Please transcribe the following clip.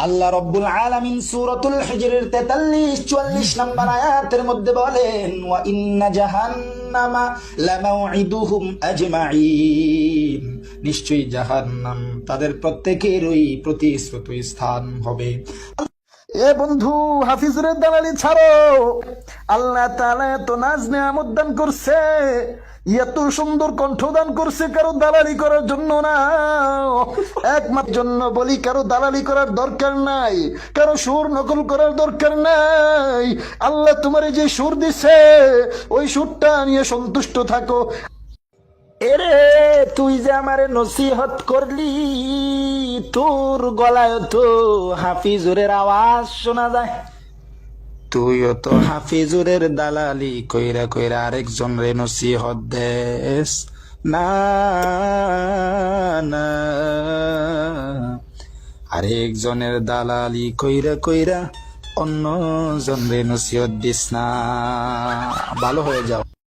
আল্লাহ রব্বুল আলামিন সূরাতুল হিজরের 43-44 নম্বর আয়াতের মধ্যে বলেন, ওয়া ইন্না জাহান্নামা লামাউইদুহুম আজমাইন, নিশ্চয়ই জাহান্নাম তাদের প্রত্যেকেরই প্রতিশ্রুত স্থান হবে। এ বন্ধু, হাফিজুরের দালালি ছাড়ো। আল্লাহ তাআলা এত নাজ নেয়ামত দান করছে, এত সুন্দর কণ্ঠ দান করছে, কারো দালালি করার জন্য না, একমাত্র জন্য বলি। কারো দালালি করার দরকার নাই, কারো সুর নকল করার দরকার নাই। আল্লাহ তোমার যে সুর দিছে ওই সুরটা নিয়ে সন্তুষ্ট থাকো। এরে তুই যে আমারে নসিহত করলি, তোর গলায় তো হাফিজুরের আওয়াজ শোনা যায়। তুইও তো হাফিজুরের দালালি কইরা কইরা আরেকজন রে নসিহত দেস না না, আরেকজনের দালালি কইরা কইরা অন্য জন রে নসিহত দিস না। ভালো হয়ে যাও।